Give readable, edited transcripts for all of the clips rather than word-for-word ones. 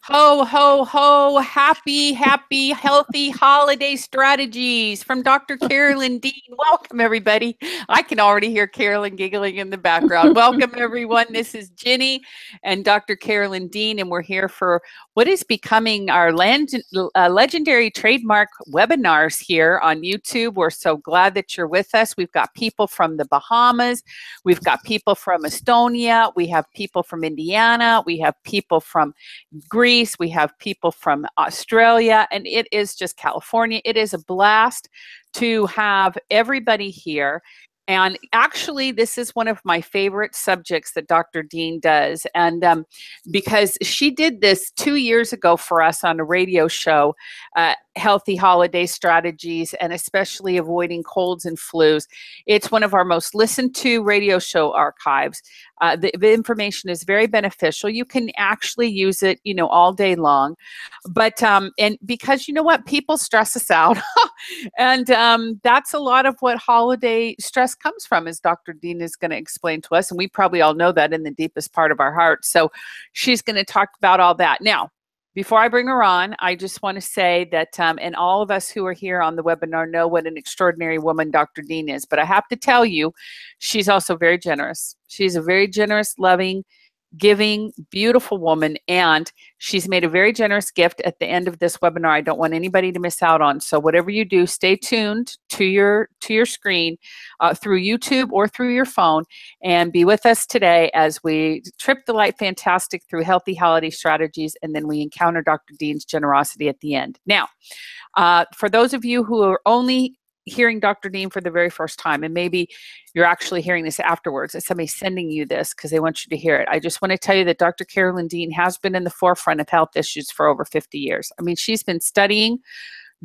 Ho, ho, ho, happy, happy, healthy holiday strategies from Dr. Carolyn Dean. Welcome, everybody. I can already hear Carolyn giggling in the background. Welcome, everyone. This is Ginney and Dr. Carolyn Dean, and we're here for what is becoming our legendary trademark webinars here on YouTube. We're so glad that you're with us. We've got people from the Bahamas. We've got people from Estonia. We have people from Indiana. We have people from Greece. We have people from Australia, and it is just California. It is a blast to have everybody here. And actually, this is one of my favorite subjects that Dr. Dean does. And because she did this 2 years ago for us on a radio show, Healthy Holiday Strategies, and especially avoiding colds and flus. It's one of our most listened to radio show archives. The information is very beneficial. You can actually use it, all day long. But, and because you know what, people stress us out. And that's a lot of what holiday stress comes from, as Dr. Dean is going to explain to us. And we probably all know that in the deepest part of our hearts. So she's going to talk about all that. Now, before I bring her on, I just want to say that, and all of us who are here on the webinar know what an extraordinary woman Dr. Dean is. But I have to tell you, she's also very generous. She's a very generous, loving, giving, beautiful woman, and she's made a very generous gift at the end of this webinar I don't want anybody to miss out on. So whatever you do, stay tuned to your screen through YouTube or through your phone, and be with us today as we trip the light fantastic through healthy holiday strategies, and then we encounter Dr. Dean's generosity at the end. Now, for those of you who are only hearing Dr. Dean for the very first time, and maybe you're actually hearing this afterwards, that somebody's sending you this because they want you to hear it. I just want to tell you that Dr. Carolyn Dean has been in the forefront of health issues for over 50 years. I mean, she's been studying,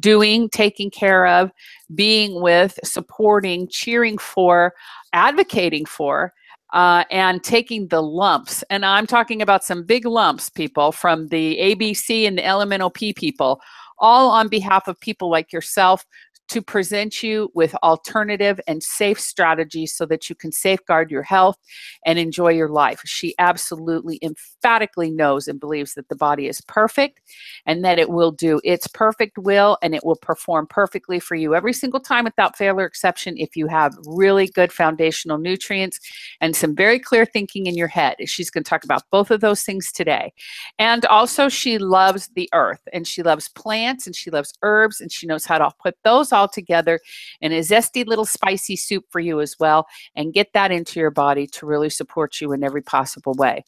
doing, taking care of, being with, supporting, cheering for, advocating for, and taking the lumps. And I'm talking about some big lumps, people, from the ABC and the elemental P people, all on behalf of people like yourself, to present you with alternative and safe strategies so that you can safeguard your health and enjoy your life. She absolutely emphatically knows and believes that the body is perfect, and that it will do its perfect will, and it will perform perfectly for you every single time without fail or exception if you have really good foundational nutrients and some very clear thinking in your head. She's going to talk about both of those things today. And also, she loves the earth, and she loves plants, and she loves herbs, and she knows how to put those all together in a zesty little spicy soup for you as well, and get that into your body to really support you in every possible way.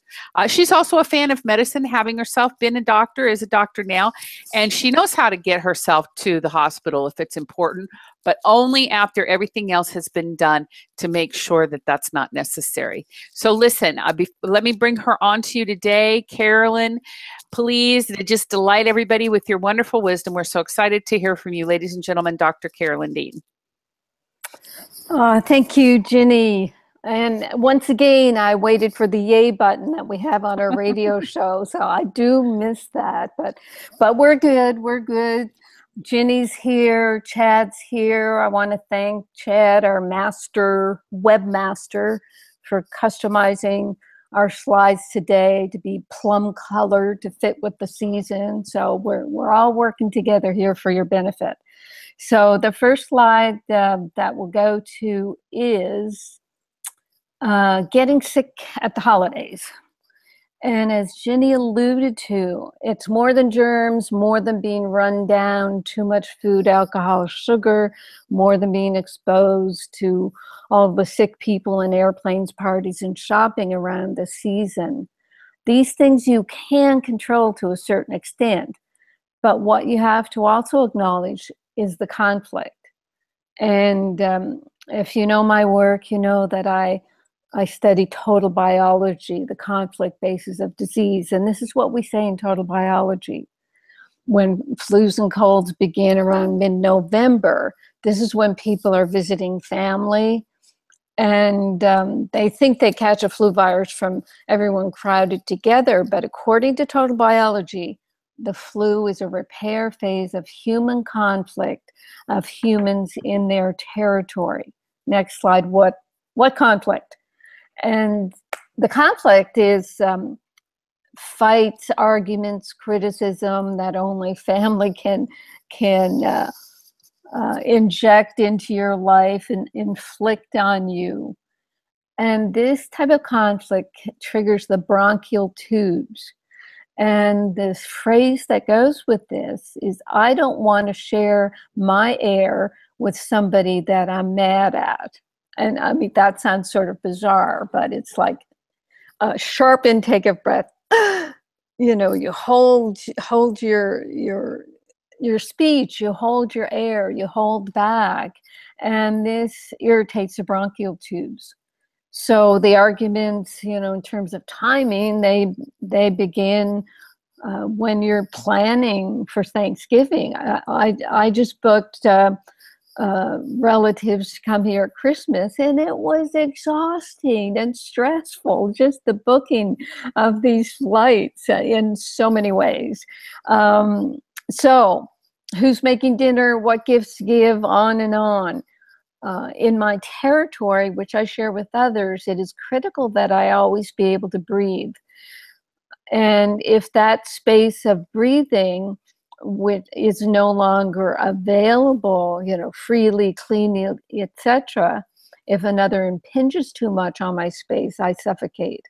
She's also a fan of medicine, having herself been a doctor, is a doctor now, and she knows how to get herself to the hospital if it's important, but only after everything else has been done to make sure that that's not necessary. So listen, let me bring her on to you today. Carolyn, please just delight everybody with your wonderful wisdom. We're so excited to hear from you, ladies and gentlemen, Dr. Carolyn Dean. Thank you, Ginney. And once again, I waited for the yay button that we have on our radio show, so I do miss that. But we're good. We're good. Ginney's here, Chad's here. I want to thank Chad, our webmaster, for customizing our slides today to be plum colored to fit with the season. So we're all working together here for your benefit. So the first slide that we'll go to is getting sick at the holidays. And as Ginney alluded to, it's more than germs, more than being run down, too much food, alcohol, sugar, more than being exposed to all the sick people in airplanes, parties, and shopping around the season. These things you can control to a certain extent, but what you have to also acknowledge is the conflict. And if you know my work, you know that I study total biology, the conflict basis of disease. And this is what we say in total biology. When flus and colds begin around mid-November, this is when people are visiting family, and they think they catch a flu virus from everyone crowded together. But according to total biology, the flu is a repair phase of human conflict, of humans in their territory. Next slide. What conflict? And the conflict is fights, arguments, criticism that only family can inject into your life and inflict on you. And this type of conflict triggers the bronchial tubes. And this phrase that goes with this is, I don't want to share my air with somebody that I'm mad at. And I mean, that sounds sort of bizarre, but it's like a sharp intake of breath. You know, you hold your speech, you hold your air, you hold back, and this irritates the bronchial tubes. So the arguments, you know, in terms of timing, they begin when you're planning for Thanksgiving. I just booked relatives to come here at Christmas, and it was exhausting and stressful, just the booking of these flights in so many ways. So who's making dinner, what gifts to give, on and on. In my territory, which I share with others, it is critical that I always be able to breathe. And if that space of breathing, which is no longer available, you know, freely, cleanly, etc., if another impinges too much on my space, I suffocate.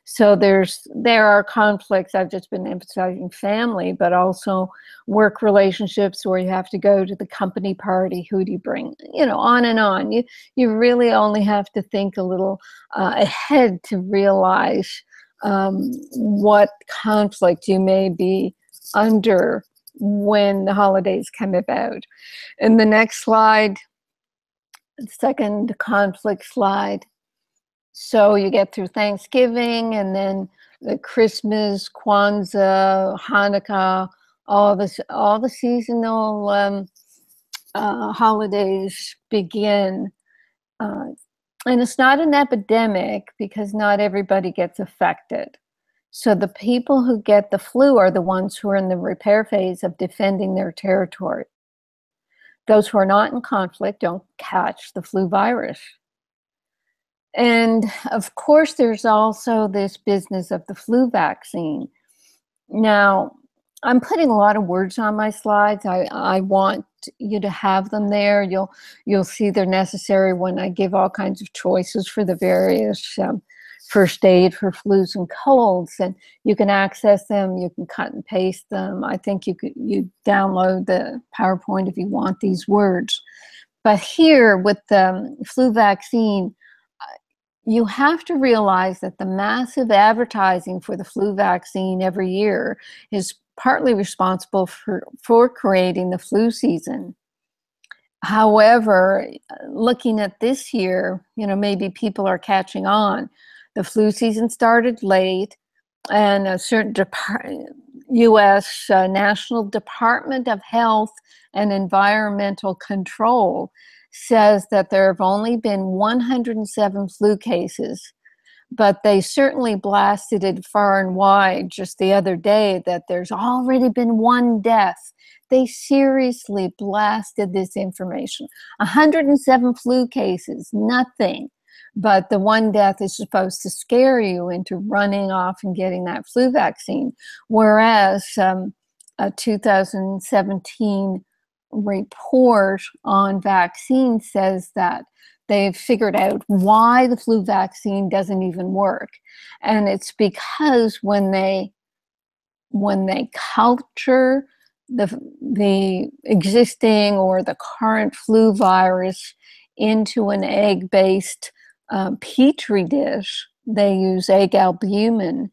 So there are conflicts. I've just been emphasizing family, but also work relationships where you have to go to the company party. Who do you bring? You know, on and on. You really only have to think a little ahead to realize what conflict you may be under when the holidays come about. In the next slide, second conflict slide. So you get through Thanksgiving, and then the Christmas, Kwanzaa, Hanukkah, all the seasonal holidays begin. And it's not an epidemic because not everybody gets affected. So the people who get the flu are the ones who are in the repair phase of defending their territory. Those who are not in conflict don't catch the flu virus. And of course, there's also this business of the flu vaccine. Now, I'm putting a lot of words on my slides. I want you to have them there. You'll see they're necessary when I give all kinds of choices for the various first aid for flus and colds, and you can access them. You can cut and paste them. I think you download the PowerPoint if you want these words. But here with the flu vaccine, you have to realize that the massive advertising for the flu vaccine every year is partly responsible for creating the flu season. However, looking at this year, you know, maybe people are catching on. The flu season started late, and a certain U.S. National Department of Health and Environmental Control says that there have only been 107 flu cases, but they certainly blasted it far and wide just the other day that there's already been one death. They seriously blasted this information. 107 flu cases, nothing. But the one death is supposed to scare you into running off and getting that flu vaccine. Whereas a 2017 report on vaccines says that they've figured out why the flu vaccine doesn't even work. And it's because when they culture the existing or the current flu virus into an egg-based petri dish, they use egg albumin.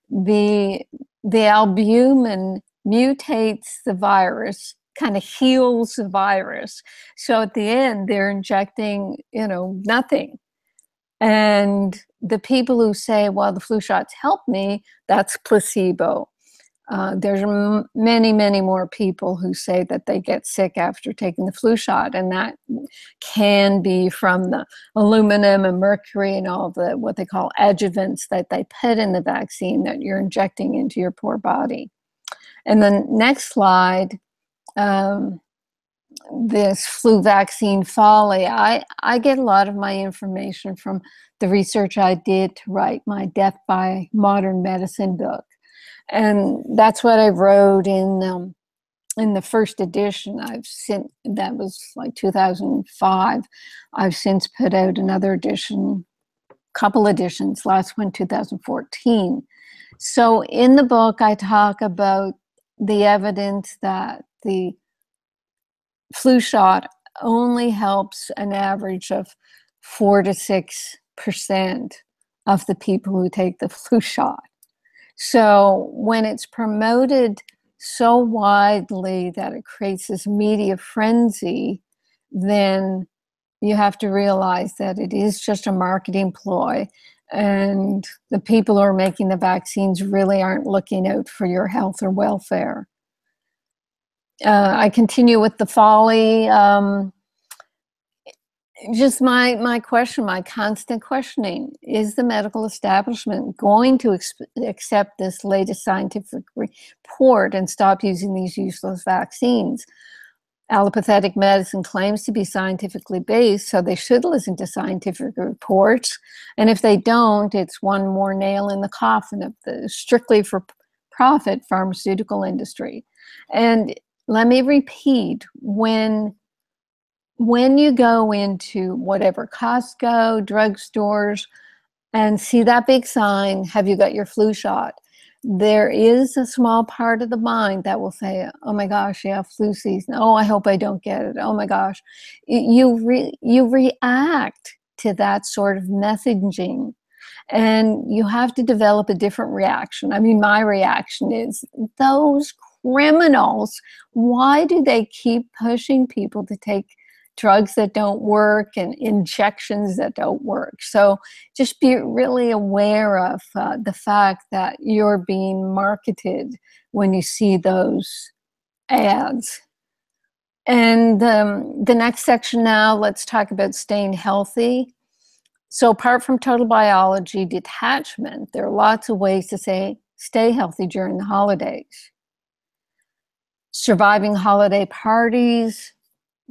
The albumin mutates the virus, kind of heals the virus. So at the end, they're injecting, you know, nothing. And the people who say, well, the flu shots help me, that's placebo. There's many, many more people who say that they get sick after taking the flu shot, and that can be from the aluminum and mercury and all the what they call adjuvants that they put in the vaccine that you're injecting into your poor body. And then next slide, this flu vaccine folly. I get a lot of my information from the research I did to write my Death by Modern Medicine book. And that's what I wrote in the first edition. That was like 2005. I've since put out another edition, couple editions, last one 2014. So in the book, I talk about the evidence that the flu shot only helps an average of 4 to 6% of the people who take the flu shot. So when it's promoted so widely that it creates this media frenzy, then you have to realize that it is just a marketing ploy, and the people who are making the vaccines really aren't looking out for your health or welfare. I continue with the folly. Just my question, my constant questioning: is the medical establishment going to accept this latest scientific report and stop using these useless vaccines? Allopathic medicine claims to be scientifically based, so they should listen to scientific reports. And if they don't, it's one more nail in the coffin of the strictly for profit pharmaceutical industry. And let me repeat, when you go into whatever Costco, drugstores, and see that big sign, have you got your flu shot? There is a small part of the mind that will say, oh my gosh, yeah, flu season. Oh, I hope I don't get it. Oh my gosh. You react to that sort of messaging, and you have to develop a different reaction. I mean, my reaction is, those criminals, why do they keep pushing people to take drugs that don't work and injections that don't work? So just be really aware of the fact that you're being marketed when you see those ads. And the next section now, let's talk about staying healthy. So apart from total biology detachment, there are lots of ways to stay healthy during the holidays. Surviving holiday parties,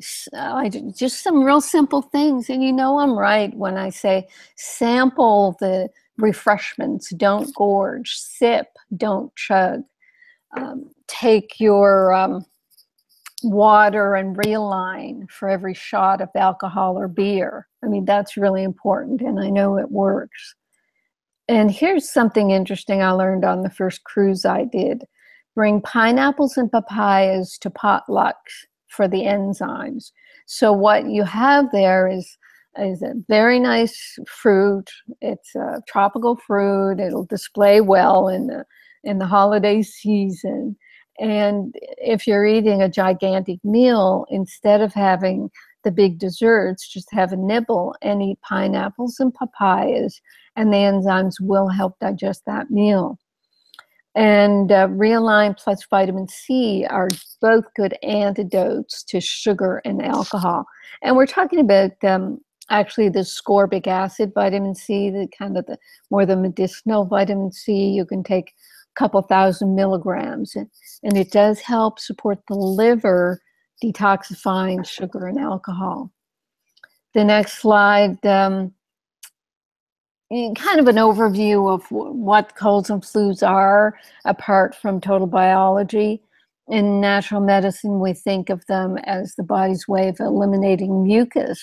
just some real simple things. And you know I'm right when I say sample the refreshments, don't gorge, sip, don't chug. Take your water and realign for every shot of alcohol or beer. I mean, that's really important, and I know it works. And here's something interesting I learned on the first cruise I did. Bring pineapples and papayas to potlucks for the enzymes. So what you have there is a very nice fruit. It's a tropical fruit. It'll display well in the holiday season. And if you're eating a gigantic meal, instead of having the big desserts, just have a nibble and eat pineapples and papayas, and the enzymes will help digest that meal. And Realign plus vitamin C are both good antidotes to sugar and alcohol. And we're talking about actually the ascorbic acid vitamin C, the kind of the more the medicinal vitamin C. You can take a couple thousand milligrams, and it does help support the liver detoxifying sugar and alcohol. The next slide, kind of an overview of what colds and flus are apart from total biology. In natural medicine, we think of them as the body's way of eliminating mucus.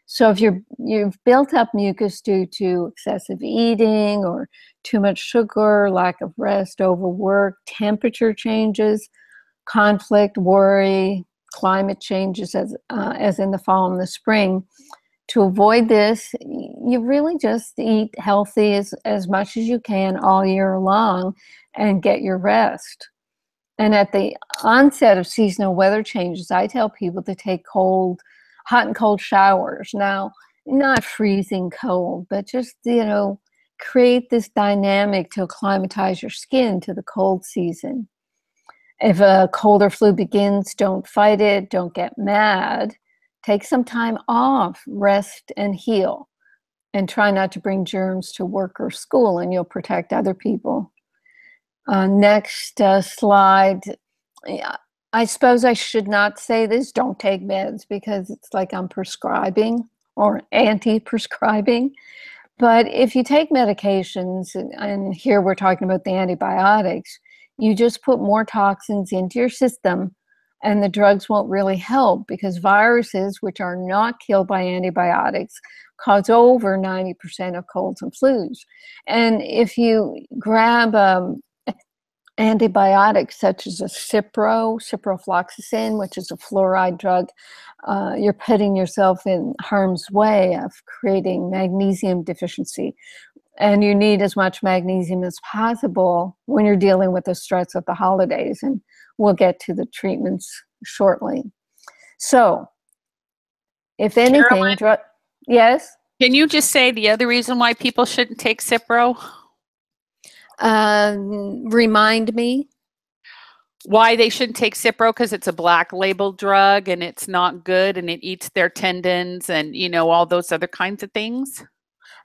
So if you've built up mucus due to excessive eating or too much sugar, lack of rest, overwork, temperature changes, conflict, worry, climate changes as in the fall and the spring, to avoid this, you really just eat healthy as much as you can all year long and get your rest. And at the onset of seasonal weather changes, I tell people to take hot and cold showers. Now, not freezing cold, but just, create this dynamic to acclimatize your skin to the cold season. If a cold or flu begins, don't fight it, don't get mad. Take some time off, rest and heal, and try not to bring germs to work or school, and you'll protect other people. Next slide. I suppose I should not say this, don't take meds, because it's like I'm prescribing or anti-prescribing. But if you take medications, and here we're talking about the antibiotics, you just put more toxins into your system, and the drugs won't really help, because viruses, which are not killed by antibiotics, cause over 90% of colds and flus. And if you grab antibiotics such as a ciprofloxacin, which is a fluoride drug, you're putting yourself in harm's way of creating magnesium deficiency. And you need as much magnesium as possible when you're dealing with the stress of the holidays. And we'll get to the treatments shortly. So, if anything, yes? Can you just say the other reason why people shouldn't take Cipro? Remind me. Why they shouldn't take Cipro? Because it's a black label drug and it's not good and it eats their tendons and, you know, all those other kinds of things.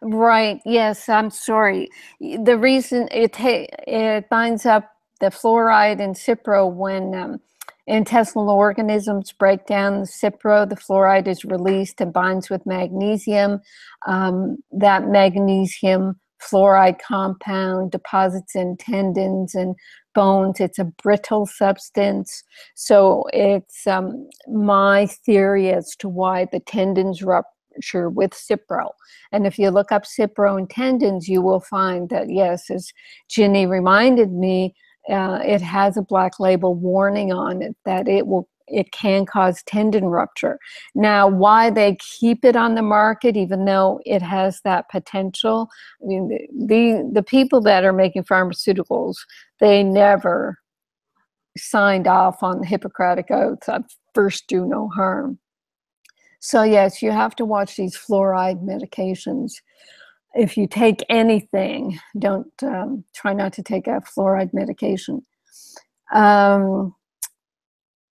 Right. Yes. I'm sorry. The reason it binds up the fluoride in Cipro when intestinal organisms break down the Cipro, the fluoride is released and binds with magnesium. That magnesium fluoride compound deposits in tendons and bones. It's a brittle substance. So it's my theory as to why the tendons rupture with Cipro. And if you look up Cipro and tendons, you will find that, yes, as Ginney reminded me, it has a black label warning on it that it can cause tendon rupture. Now, why they keep it on the market, even though it has that potential, I mean, the people that are making pharmaceuticals, they never signed off on the Hippocratic Oath of first do no harm. So yes, you have to watch these fluoride medications. If you take anything, don't try not to take a fluoride medication.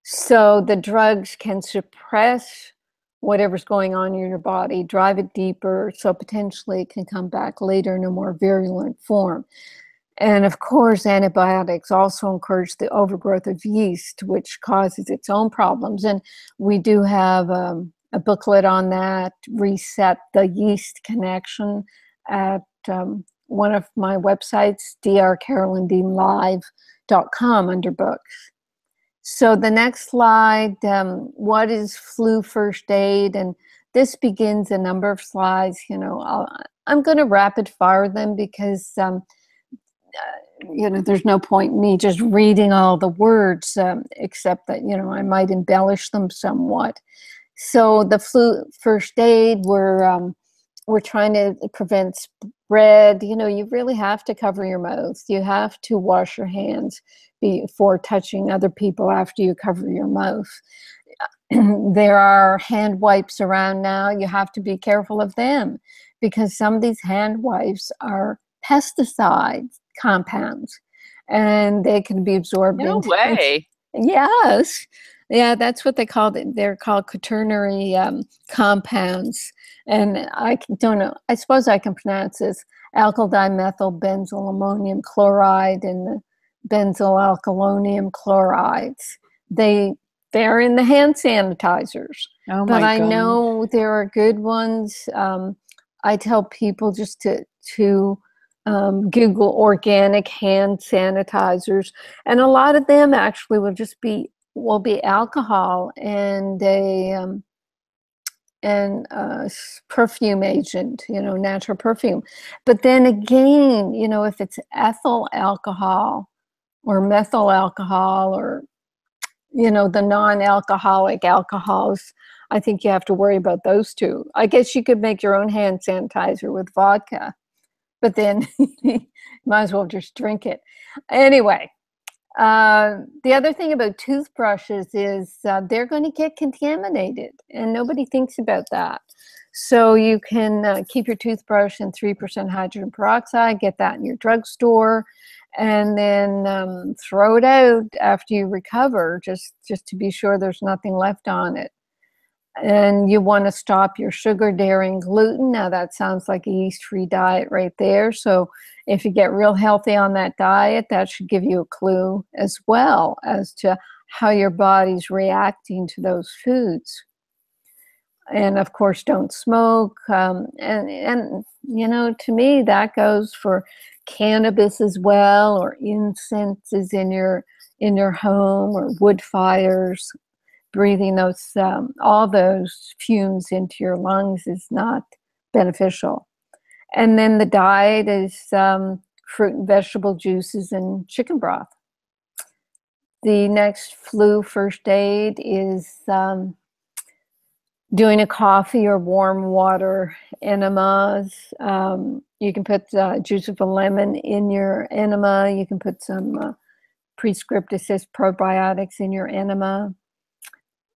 So the drugs can suppress whatever's going on in your body, drive it deeper, so potentially it can come back later in a more virulent form. And of course, antibiotics also encourage the overgrowth of yeast, which causes its own problems. And we do have a booklet on that, Reset the Yeast Connection, at one of my websites, drcarolyndeanlive.com, under books. So the next slide, what is flu first aid? And this begins a number of slides. You know, I'm going to rapid fire them because you know, there's no point in me just reading all the words, except that, you know, I might embellish them somewhat. So the flu first aid, we're trying to prevent spread. You know, you really have to cover your mouth. You have to wash your hands before touching other people after you cover your mouth. There are hand wipes around now. You have to be careful of them because some of these hand wipes are pesticide compounds and they can be absorbed No way. Yes. Yeah, that's what they call it. They're called quaternary compounds. And I don't know, I suppose I can pronounce this: alkyl dimethyl benzyl ammonium chloride and the benzyl alkylonium chlorides. They're in the hand sanitizers. Oh but my I God. know there are good ones. I tell people just to Google organic hand sanitizers, and a lot of them actually will be alcohol and a perfume agent, you know, natural perfume. But then again, you know, if it's ethyl alcohol or methyl alcohol or, you know, the non-alcoholic alcohols, I think you have to worry about those two. I guess you could make your own hand sanitizer with vodka, but then you might as well just drink it. Anyway, the other thing about toothbrushes is they're going to get contaminated, and nobody thinks about that. So you can keep your toothbrush in 3% hydrogen peroxide, get that in your drugstore, and then throw it out after you recover, just to be sure there's nothing left on it. And you want to stop your sugar, dairy, and gluten. Now that sounds like a yeast-free diet right there. So if you get real healthy on that diet, that should give you a clue as well as to how your body's reacting to those foods. And of course, don't smoke. And to me, that goes for cannabis as well, or incenses in your home, or wood fires. Breathing those all those fumes into your lungs is not beneficial. And then the diet is fruit and vegetable juices and chicken broth. The next flu first aid is doing a coffee or warm water enemas. You can put juice of a lemon in your enema. You can put some prescriptive probiotics in your enema.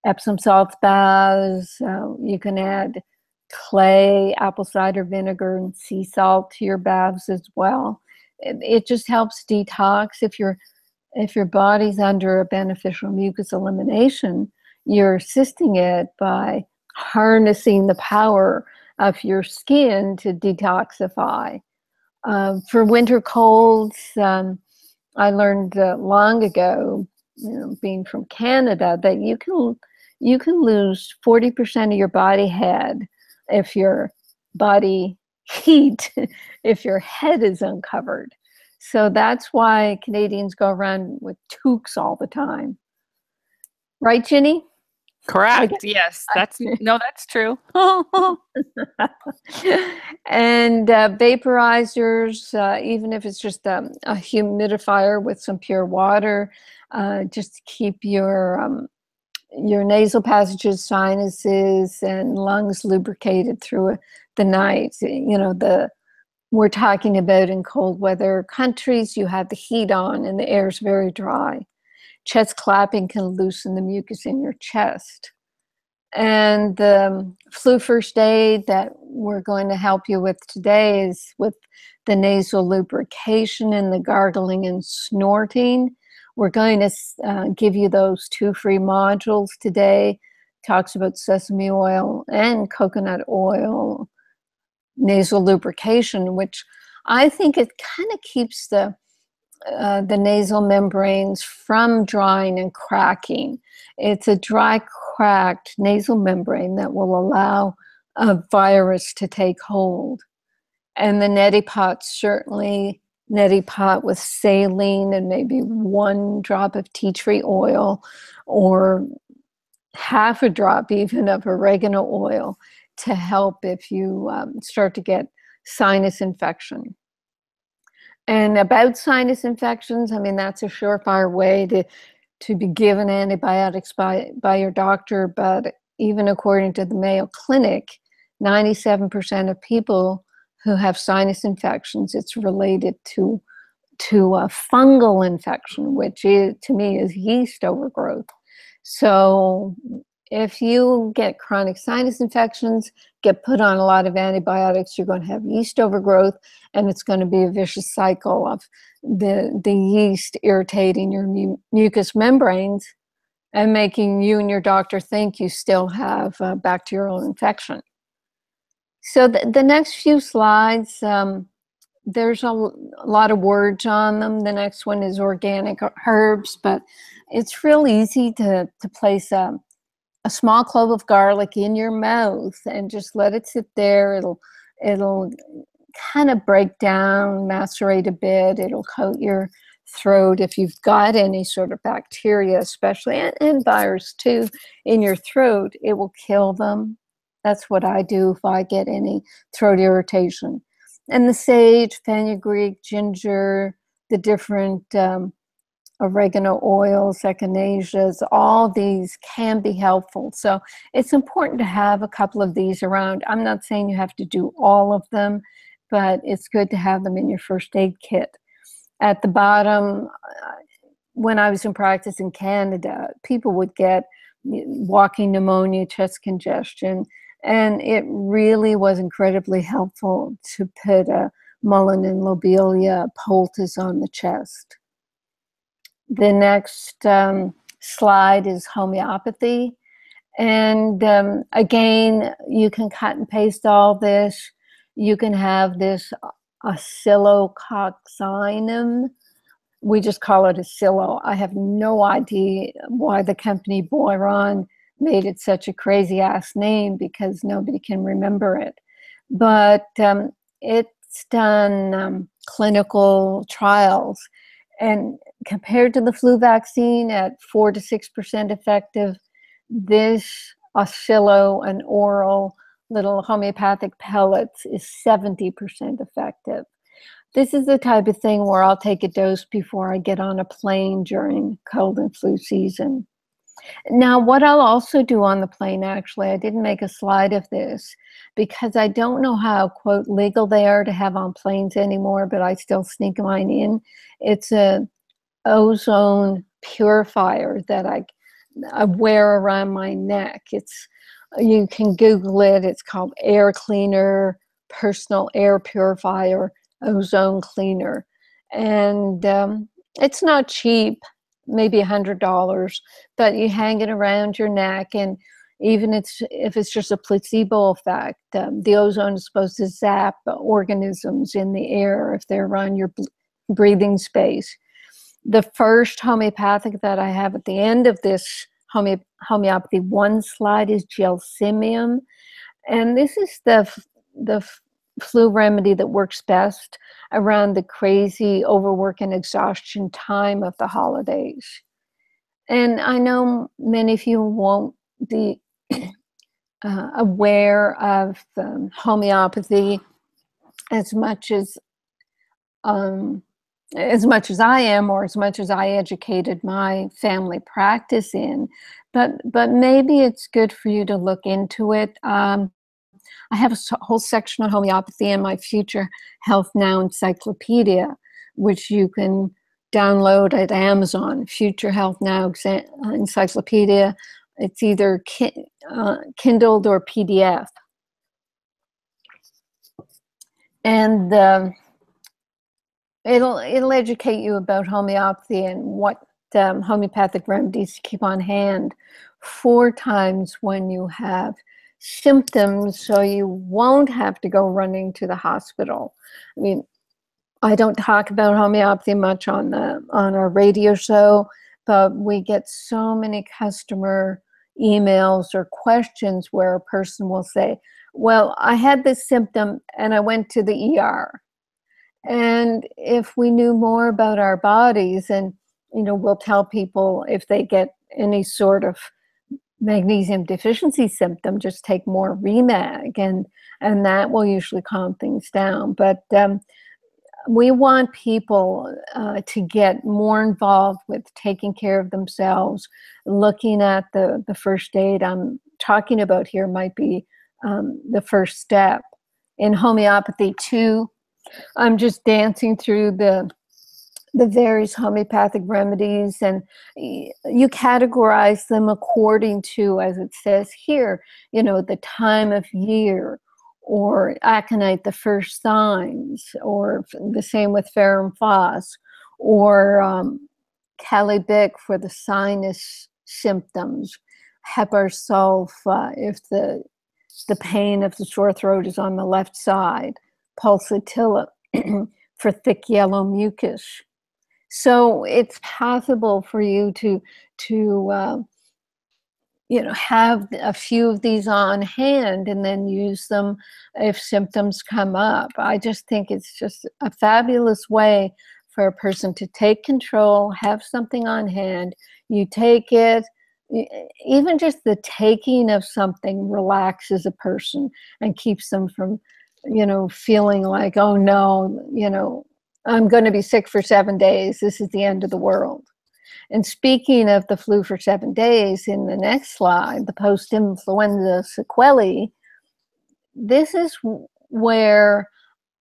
Epsom salt baths. You can add clay, apple cider vinegar, and sea salt to your baths as well. It just helps detox. If your body's under a beneficial mucus elimination, you're assisting it by harnessing the power of your skin to detoxify. For winter colds, I learned long ago, being from Canada, that you can lose 40% of your body head if your body heat, if your head is uncovered. So that's why Canadians go around with toques all the time. Right, Ginney? Correct. Yes, that's true. And vaporizers, even if it's just a humidifier with some pure water, just to keep your nasal passages, sinuses, and lungs lubricated through the night. We're talking about in cold weather countries, you have the heat on and the air is very dry. Chest clapping can loosen the mucus in your chest. And the flu first aid that we're going to help you with today is with the nasal lubrication and the gargling and snorting. We're going to give you those 2 free modules today. Talks about sesame oil and coconut oil nasal lubrication, which I think it kind of keeps the nasal membranes from drying and cracking. It's a dry, cracked nasal membrane that will allow a virus to take hold. And the neti pot, certainly neti pot with saline and maybe 1 drop of tea tree oil, or half a drop even of oregano oil, to help if you start to get sinus infection. And about sinus infections, I mean, that's a surefire way to be given antibiotics by your doctor. But even according to the Mayo Clinic, 97% of people who have sinus infections, it's related to a fungal infection, which is, to me, is yeast overgrowth. So if you get chronic sinus infections, get put on a lot of antibiotics, you're going to have yeast overgrowth, and it's going to be a vicious cycle of the yeast irritating your mucous membranes and making you and your doctor think you still have bacterial infection. So the next few slides, there's a lot of words on them. The next one is organic herbs, but it's real easy to place a small clove of garlic in your mouth and just let it sit there. It'll kind of break down, macerate a bit. It'll coat your throat if you've got any sort of bacteria, especially, and virus too, in your throat. It will kill them. That's what I do if I get any throat irritation. And the sage, fenugreek, ginger, the different oregano oils, echinaceas, all these can be helpful. So it's important to have a couple of these around. I'm not saying you have to do all of them, but it's good to have them in your first aid kit. At the bottom, when I was in practice in Canada, people would get walking pneumonia, chest congestion, and it really was incredibly helpful to put a mullein and lobelia poultice on the chest. The next slide is homeopathy. And again, you can cut and paste all this. You can have this oscillococcinum. We just call it oscillo. I have no idea why the company Boiron made it such a crazy ass name, because nobody can remember it. But it's done clinical trials, and compared to the flu vaccine at 4 to 6% effective, this oscillo, an oral little homeopathic pellets, is 70% effective. This is the type of thing where I'll take a dose before I get on a plane during cold and flu season. Now, what I'll also do on the plane, actually, I didn't make a slide of this because I don't know how, quote, legal they are to have on planes anymore, but I still sneak mine in. It's a ozone purifier that I wear around my neck. You can Google it. It's called Air Cleaner, Personal Air Purifier, Ozone Cleaner. And it's not cheap, maybe $100, but you hang it around your neck, and even if it's just a placebo effect, the ozone is supposed to zap organisms in the air if they're around your breathing space. The first homeopathic that I have at the end of this homeopathy 1 slide is gelsemium, and this is the flu remedy that works best around the crazy overwork and exhaustion time of the holidays. And I know many of you won't be aware of homeopathy as much as I am, or as much as I educated my family practice in, but maybe it's good for you to look into it. I have a whole section on homeopathy in my Future Health Now encyclopedia, which you can download at Amazon. Future Health Now encyclopedia. It's either Kindled or PDF. And it'll educate you about homeopathy and what homeopathic remedies to keep on hand 4 times when you have symptoms, so you won't have to go running to the hospital. I mean, I don't talk about homeopathy much on our radio show, but we get so many customer emails or questions where a person will say, well, I had this symptom and I went to the ER. And if we knew more about our bodies, and we'll tell people if they get any sort of magnesium deficiency symptom, just take more Remag, and that will usually calm things down. But we want people to get more involved with taking care of themselves. Looking at the first aid I'm talking about here might be the first step. In homeopathy too, I'm just dancing through the various homeopathic remedies, and you categorize them according to, as it says here, the time of year, or aconite, the first signs, or the same with ferrum phos, or calibic for the sinus symptoms, hepar sulph if the pain of the sore throat is on the left side, pulsatilla for thick yellow mucus. So it's possible for you to have a few of these on hand and then use them if symptoms come up. I just think it's just a fabulous way for a person to take control, have something on hand. You take it, even just the taking of something relaxes a person and keeps them from, feeling like, oh no, I'm going to be sick for 7 days. This is the end of the world. And speaking of the flu for 7 days, in the next slide, the post-influenza sequelae, this is where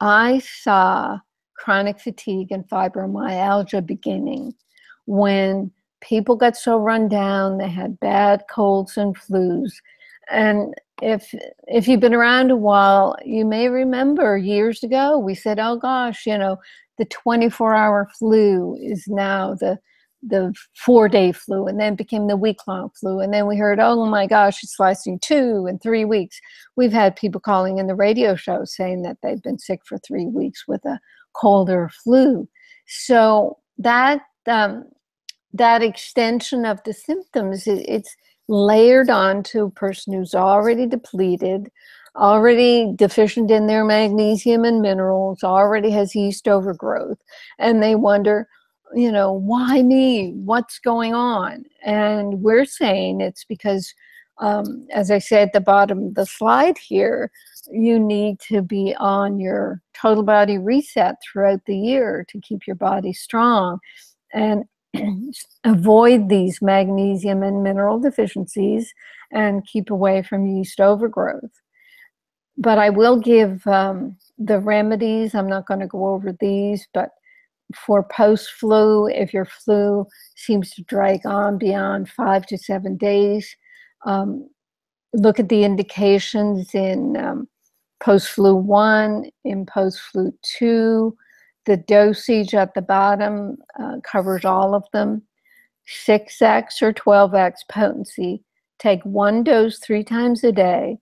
I saw chronic fatigue and fibromyalgia beginning, when people got so run down, they had bad colds and flus. And if you've been around a while, you may remember years ago, we said, oh gosh, the 24-hour flu is now the 4-day flu, and then became the week-long flu. And then we heard, oh my gosh, it's lasting 2 and 3 weeks. We've had people calling in the radio show saying that they've been sick for 3 weeks with a cold or flu. So that extension of the symptoms, it's layered onto a person who's already depleted. already deficient in their magnesium and minerals, already has yeast overgrowth, and they wonder, why me? What's going on? And we're saying it's because, as I said at the bottom of the slide here, you need to be on your total body reset throughout the year to keep your body strong and avoid these magnesium and mineral deficiencies and keep away from yeast overgrowth. But I will give the remedies. I'm not going to go over these, but for post-flu, if your flu seems to drag on beyond 5 to 7 days, look at the indications in post-flu 1, in post-flu 2. The dosage at the bottom covers all of them. 6x or 12x potency. Take one dose 3 times a day.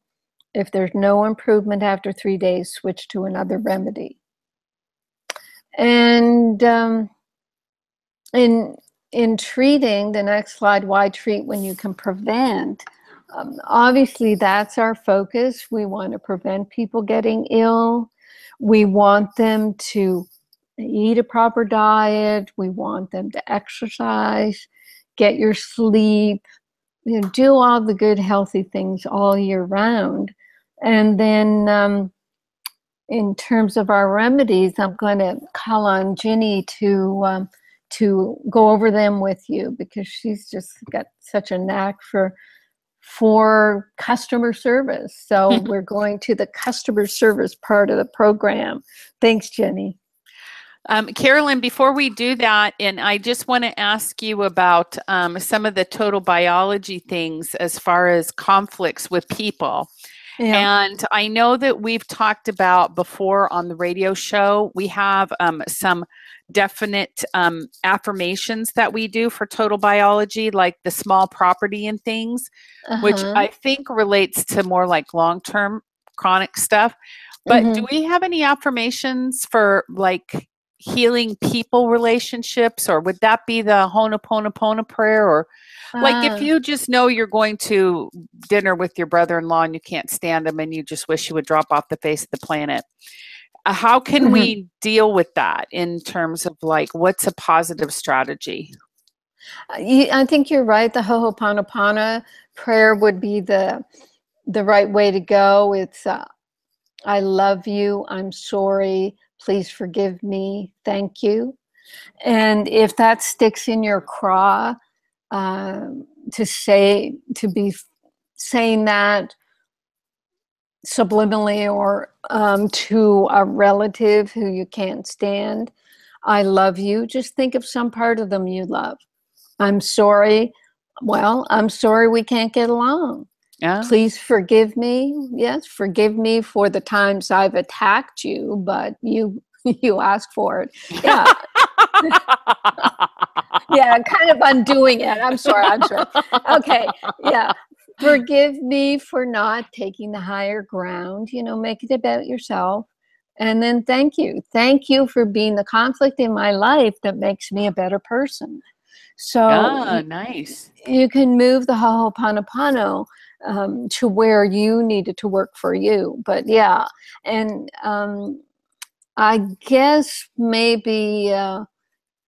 If there's no improvement after 3 days, switch to another remedy. And in treating, the next slide, why treat when you can prevent? Obviously, that's our focus. We want to prevent people getting ill. We want them to eat a proper diet. We want them to exercise, get your sleep, do all the good, healthy things all year round. And then in terms of our remedies, I'm going to call on Ginney to go over them with you, because she's just got such a knack for customer service. So we're going to the customer service part of the program. Thanks, Ginney. Carolyn, before we do that, and I just want to ask you about some of the total biology things as far as conflicts with people. Yeah. And I know that we've talked about before on the radio show, we have some definite affirmations that we do for total biology, like the small property and things, which I think relates to more like long-term chronic stuff. But do we have any affirmations for like healing people relationships, or would that be the Ho'oponopono prayer? Or like if you just know you're going to dinner with your brother-in-law and you can't stand him and you just wish you would drop off the face of the planet, how can we deal with that in terms of like what's a positive strategy? I think you're right. The Ho'oponopono prayer would be the right way to go. It's I love you, I'm sorry, please forgive me, thank you. And if that sticks in your craw, to be saying that subliminally or to a relative who you can't stand, I love you, just think of some part of them you love. I'm sorry. Well, I'm sorry we can't get along. Yeah. Please forgive me. Yes, forgive me for the times I've attacked you, but you asked for it. Yeah. Yeah, kind of undoing it. I'm sorry. Okay. Yeah. Forgive me for not taking the higher ground. Make it about yourself. And then thank you. Thank you for being the conflict in my life that makes me a better person. So nice. You can move the Ho'oponopono to where you need it to work for you. But yeah, and I guess maybe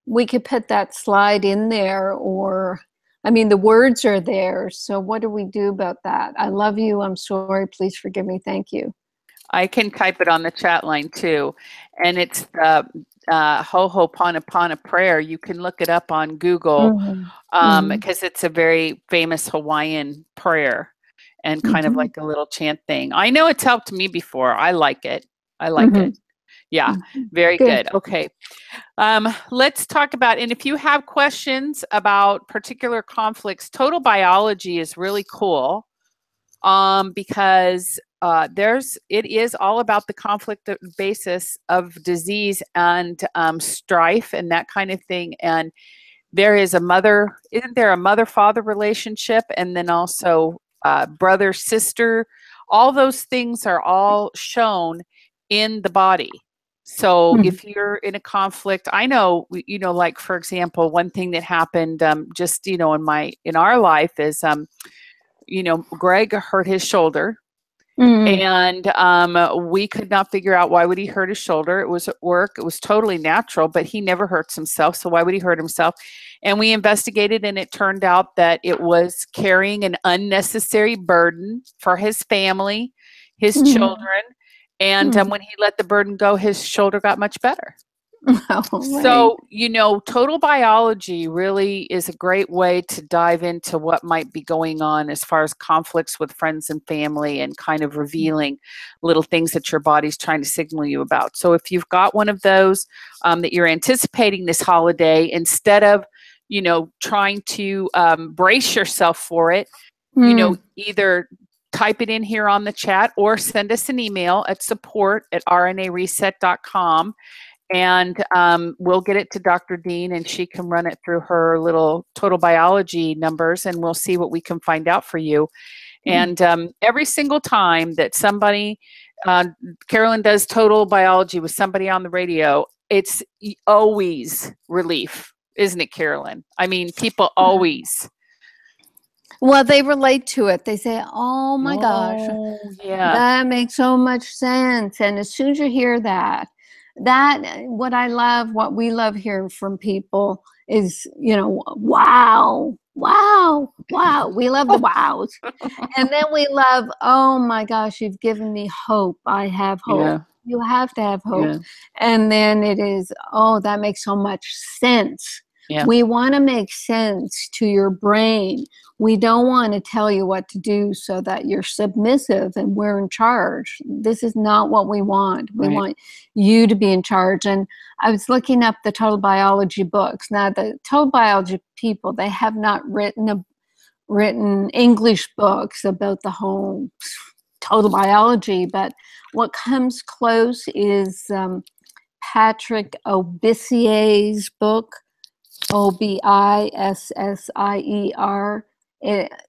we could put that slide in there, or, I mean, the words are there. So what do we do about that? I love you. I'm sorry. Please forgive me. Thank you. I can type it on the chat line too. And it's the Ho'oponopono prayer. You can look it up on Google because it's a very famous Hawaiian prayer and kind of like a little chant thing. I know it's helped me before. I like it. It. Yeah, very good. Okay. Let's talk about, and if you have questions about particular conflicts, total biology is really cool because it is all about the conflict basis of disease and strife and that kind of thing. And there is isn't there a mother-father relationship, and then also brother-sister? All those things are all shown in the body. So if you're in a conflict, I know, like, for example, one thing that happened just, in our life is, Greg hurt his shoulder And we could not figure out why would he hurt his shoulder. It was at work. It was totally natural, but he never hurts himself. So why would he hurt himself? And we investigated, and it turned out that it was carrying an unnecessary burden for his family, his children. And when he let the burden go, his shoulder got much better. So, total biology really is a great way to dive into what might be going on as far as conflicts with friends and family, and kind of revealing little things that your body's trying to signal you about. So if you've got one of those that you're anticipating this holiday, instead of, trying to brace yourself for it, either type it in here on the chat or send us an email at support@rnareset.com. And we'll get it to Dr. Dean, and she can run it through her little total biology numbers, and we'll see what we can find out for you. And every single time that somebody, Carolyn does total biology with somebody on the radio, it's always relief, isn't it, Carolyn? I mean, people always. Well, they relate to it. They say, oh my gosh, that makes so much sense. And as soon as you hear that, what we love hearing from people is, wow. We love the wows. And then we love, oh my gosh, you've given me hope. I have hope. Yeah. You have to have hope. Yeah. And then it is, oh, that makes so much sense. Yeah. We want to make sense to your brain. We don't want to tell you what to do so that you're submissive and we're in charge. This is not what we want. We want you to be in charge. And I was looking up the total biology books. Now, the total biology people, they have not written English books about the whole total biology, but what comes close is Patrick Obissier's book, Obissier.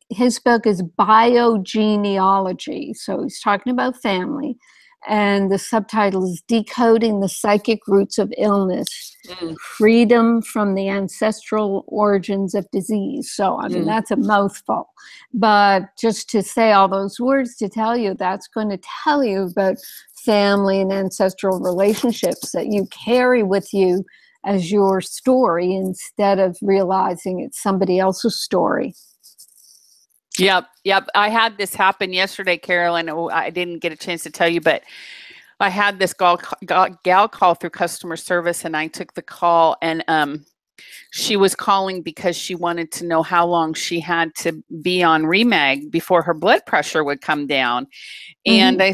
His book is Biogenealogy. So he's talking about family. And the subtitle is Decoding the Psychic Roots of Illness, Freedom from the Ancestral Origins of Disease. So, I mean, that's a mouthful. But just to say all those words to tell you, that's going to tell you about family and ancestral relationships that you carry with you as your story, instead of realizing it's somebody else's story. Yep. I had this happen yesterday, Carolyn. I didn't get a chance to tell you, but I had this gal call through customer service, and I took the call, and she was calling because she wanted to know how long she had to be on Remag before her blood pressure would come down. And I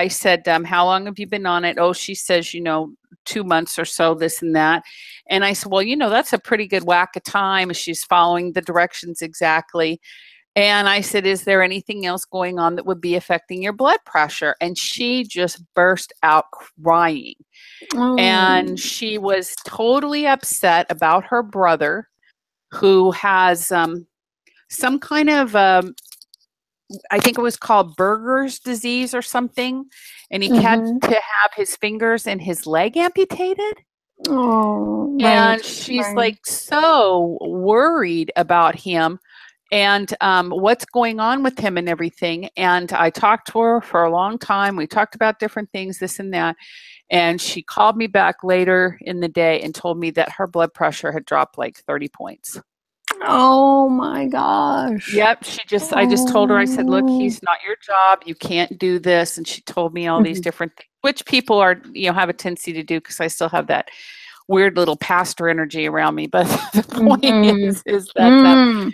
said, how long have you been on it? Oh, she says, 2 months or so, this and that. And I said, well, that's a pretty good whack of time. She's following the directions exactly. And I said, is there anything else going on that would be affecting your blood pressure? And she just burst out crying. And she was totally upset about her brother, who has some kind of, I think it was called Berger's disease or something. And he had to have his fingers and his leg amputated. And she's like so worried about him and what's going on with him and everything. And I talked to her for a long time. We talked about different things, this and that. And she called me back later in the day and told me that her blood pressure had dropped like 30 points. Oh my gosh. Yep. I just told her, I said, look, he's not your job. You can't do this. And she told me all these different things, which people are, have a tendency to do, because I still have that weird little pastor energy around me. But the point is that,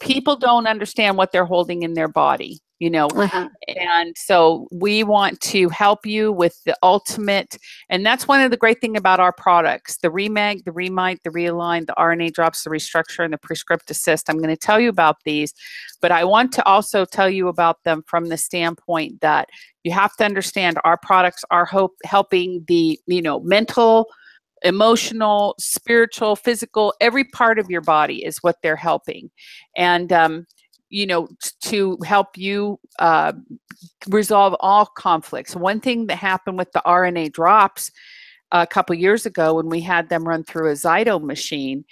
people don't understand what they're holding in their body, and so we want to help you with the ultimate. And that's one of the great thing about our products, the Remag, the Remite, the Realign, the RNA drops, the Restructure, and the Prescript Assist. I'm going to tell you about these, but I want to also tell you about them from the standpoint that you have to understand our products are helping the, mental, emotional, spiritual, physical, every part of your body is what they're helping. And, to help you resolve all conflicts. One thing that happened with the RNA drops a couple years ago when we had them run through a Zyto machine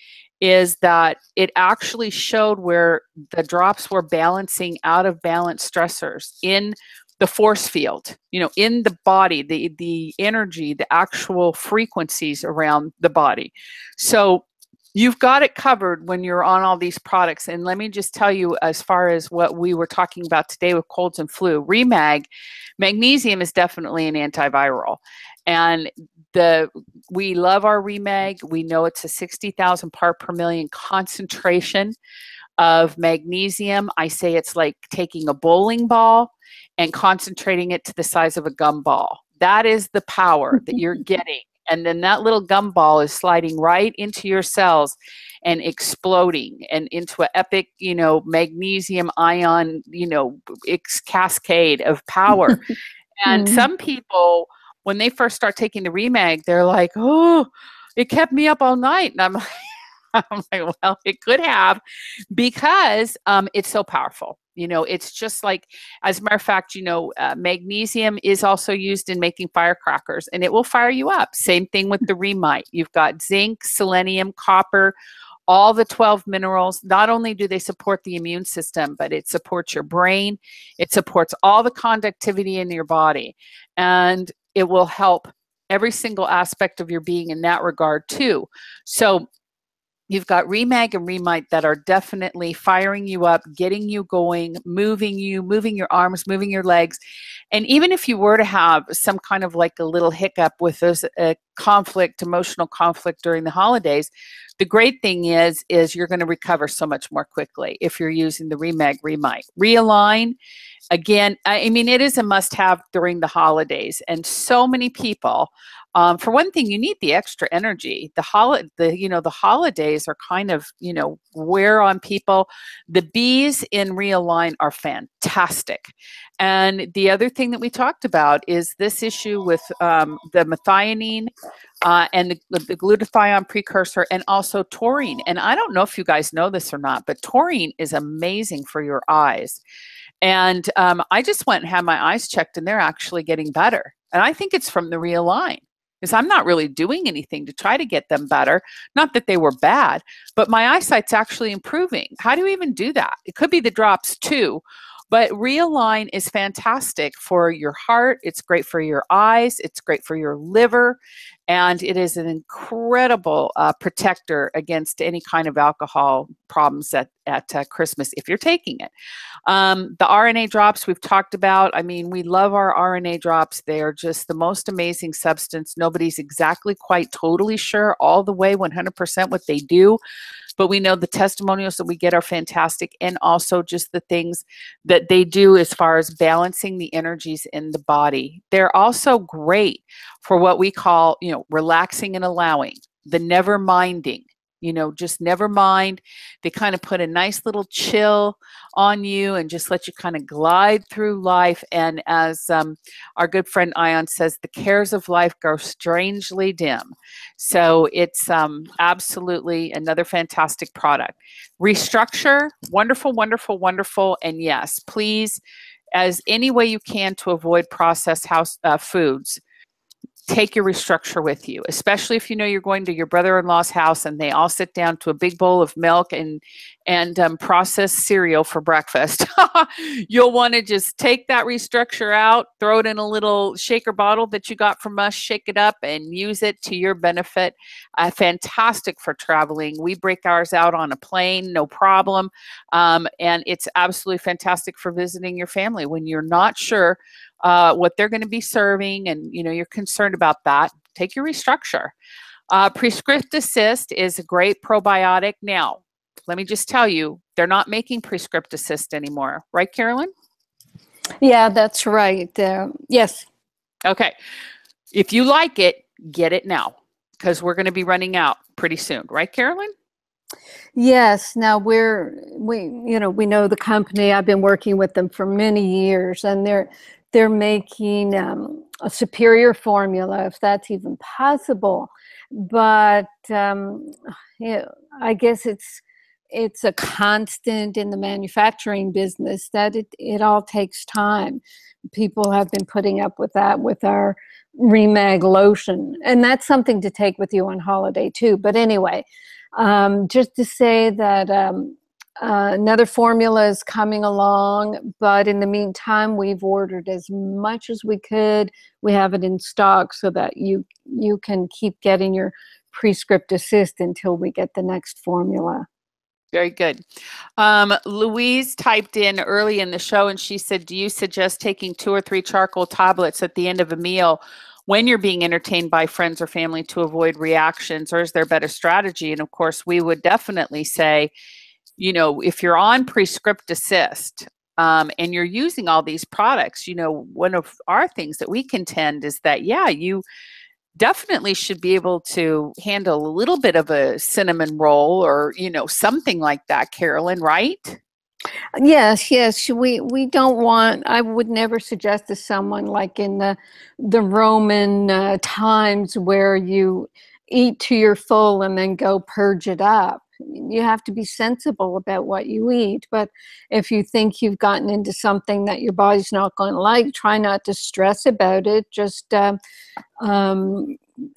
is that it actually showed where the drops were balancing out of balance stressors in the force field, in the body, the energy, the actual frequencies around the body. So you've got it covered when you're on all these products. And let me just tell you, as far as what we were talking about today with colds and flu, magnesium is definitely an antiviral. And we love our Remag. We know it's a 60,000 part per million concentration of magnesium. I say it's like taking a bowling ball and concentrating it to the size of a gumball. That is the power that you're getting. And then that little gumball is sliding right into your cells and exploding and into an epic, magnesium ion, cascade of power. And some people, when they first start taking the Remag, they're like, oh, it kept me up all night. And I'm like, well, it could have, because it's so powerful. It's just like, as a matter of fact, magnesium is also used in making firecrackers, and it will fire you up. Same thing with the Remite. You've got zinc, selenium, copper, all the 12 minerals. Not only do they support the immune system, but it supports your brain. It supports all the conductivity in your body, and it will help every single aspect of your being in that regard too. So you've got Remag and Remite that are definitely firing you up, getting you going, moving your arms, moving your legs. And even if you were to have some kind of like a little hiccup with this emotional conflict during the holidays, the great thing is you're going to recover so much more quickly if you're using the Remag Remite. Realign, again, I mean, it is a must-have during the holidays. And so many people, for one thing, you need the extra energy. The holidays are kind of, wear on people. The bees in Realign are fantastic. And the other thing that we talked about is this issue with the methionine and the glutathione precursor, and also taurine. And I don't know if you guys know this or not, but taurine is amazing for your eyes. And I just went and had my eyes checked, and they're actually getting better. And I think it's from the Realign, because I'm not really doing anything to try to get them better. Not that they were bad, but my eyesight's actually improving. How do you even do that? It could be the drops too. But Realign is fantastic for your heart. It's great for your eyes. It's great for your liver. And it is an incredible protector against any kind of alcohol problems at Christmas if you're taking it. The RNA drops we've talked about. I mean, we love our RNA drops. They are just the most amazing substance. Nobody's exactly quite totally sure all the way 100% what they do. But we know the testimonials that we get are fantastic, and also just the things that they do as far as balancing the energies in the body. They're also great for what we call, relaxing and allowing, the never minding. Just never mind. They kind of put a nice little chill on you and just let you kind of glide through life. And as our good friend Ion says, the cares of life grow strangely dim. So it's absolutely another fantastic product. Restructure, wonderful, wonderful, wonderful. And yes, please, as any way you can to avoid processed foods, take your Restructure with you, especially if you're going to your brother-in-law's house and they all sit down to a big bowl of milk and processed cereal for breakfast. You'll want to just take that Restructure out, throw it in a little shaker bottle that you got from us, shake it up, and use it to your benefit. Fantastic for traveling. We break ours out on a plane, no problem. And it's absolutely fantastic for visiting your family when you're not sure what they're going to be serving, and you're concerned about that. Take your Restructure. Prescript Assist is a great probiotic. Now, let me just tell you, they're not making Prescript Assist anymore, right, Carolyn? Yeah, that's right. Yes. Okay. If you like it, get it now, because we're going to be running out pretty soon, right, Carolyn? Yes. Now we know the company. I've been working with them for many years, and they're making a superior formula, if that's even possible. But I guess it's a constant in the manufacturing business that it all takes time. People have been putting up with that with our Remag lotion, and that's something to take with you on holiday too. But anyway, Just to say that another formula is coming along, but in the meantime, we've ordered as much as we could. We have it in stock so that you can keep getting your Prescript Assist until we get the next formula. Very good. Louise typed in early in the show and she said, do you suggest taking 2 or 3 charcoal tablets at the end of a meal when you're being entertained by friends or family to avoid reactions, or is there a better strategy? And of course, we would definitely say, you know, if you're on Prescript Assist and you're using all these products, you know, one of our things that we contend is that, yeah, you definitely should be able to handle a little bit of a cinnamon roll or, you know, something like that, Carolyn, right? Yes, yes. We don't want. I would never suggest to someone like in the Roman times where you eat to your full and then go purge it up. You have to be sensible about what you eat. But if you think you've gotten into something that your body's not going to like, try not to stress about it. Just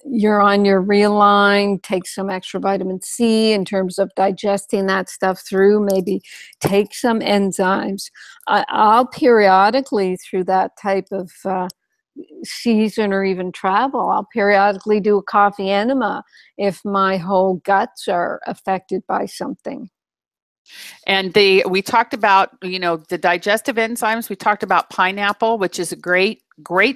you're on your reline, take some extra vitamin C in terms of digesting that stuff through, maybe take some enzymes. I'll periodically, through that type of season or even travel, I'll periodically do a coffee enema if my whole guts are affected by something. And we talked about, you know, the digestive enzymes. We talked about pineapple, which is a great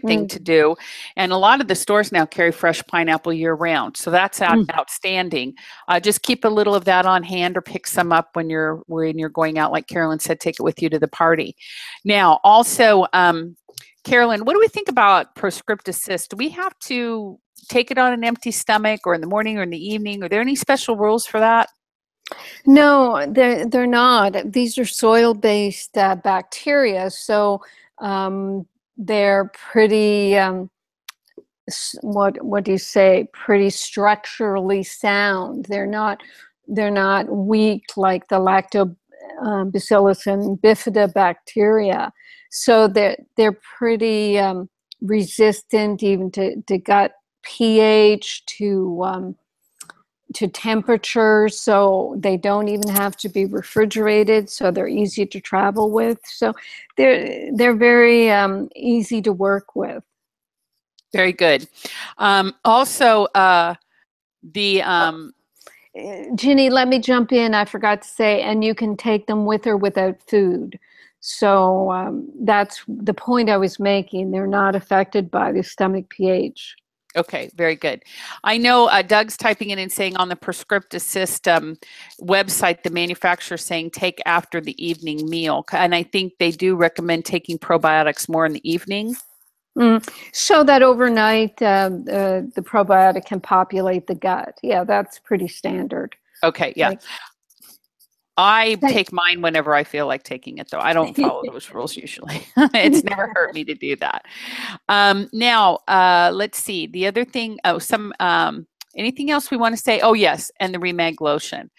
thing to do. And a lot of the stores now carry fresh pineapple year round. So that's outstanding. Just keep a little of that on hand or pick some up when you're going out. Like Carolyn said, take it with you to the party. Now, also, Carolyn, what do we think about Prescript Assist? Do we have to take it on an empty stomach or in the morning or in the evening? Are there any special rules for that? No, they're not. These are soil-based bacteria, so they're pretty. What do you say? Pretty structurally sound. They're not weak like the lactobacillus and bifida bacteria. So they're pretty resistant even to gut pH, to temperature, so they don't even have to be refrigerated, so they're easy to travel with. So they're very easy to work with. Very good. Also, Ginney, let me jump in. I forgot to say, and you can take them with or without food. So that's the point I was making. They're not affected by the stomach pH. Okay, very good. I know Doug's typing in and saying on the Prescript Assist website, the manufacturer saying take after the evening meal. And I think they do recommend taking probiotics more in the evening. So that overnight the probiotic can populate the gut. Yeah, that's pretty standard. Okay, yeah. I take mine whenever I feel like taking it, though. I don't follow those rules usually. It's never hurt me to do that. Now, let's see. The other thing, anything else we want to say? Oh, yes, and the Remag lotion.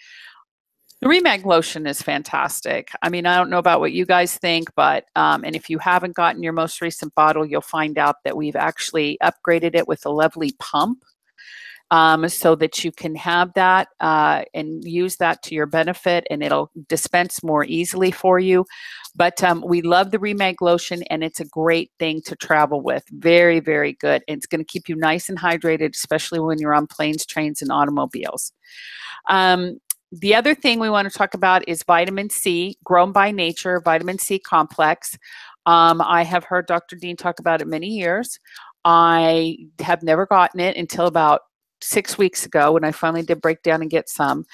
The Remag lotion is fantastic. I mean, I don't know about what you guys think, but, and if you haven't gotten your most recent bottle, you'll find out that we've actually upgraded it with a lovely pump. So that you can have that and use that to your benefit, and it'll dispense more easily for you. But we love the Remag lotion, and it's a great thing to travel with. Very, very good. And it's going to keep you nice and hydrated, especially when you're on planes, trains, and automobiles. The other thing we want to talk about is vitamin C, grown by nature, vitamin C complex. I have heard Dr. Dean talk about it many years. I have never gotten it until about 6 weeks ago when I finally did break down and get some,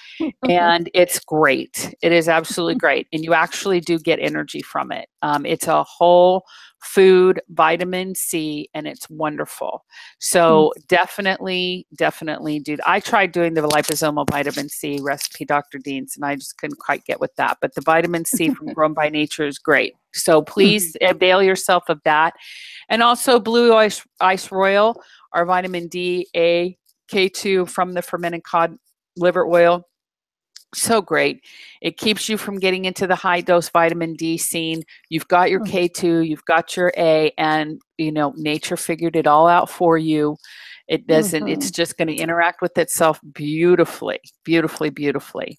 and it's great. It is absolutely great. And you actually do get energy from it. It's a whole food vitamin C, and it's wonderful. So definitely do. I tried doing the liposomal vitamin C recipe, Dr. Dean's, and I just couldn't quite get with that. But the vitamin C from Grown by Nature is great. So please avail yourself of that. And also Blue Ice Royal, our vitamin D, A, K2 from the fermented cod liver oil. So great. It keeps you from getting into the high dose vitamin D scene. You've got your K2, you've got your A, and you know, nature figured it all out for you. It doesn't, it's just going to interact with itself beautifully, beautifully, beautifully.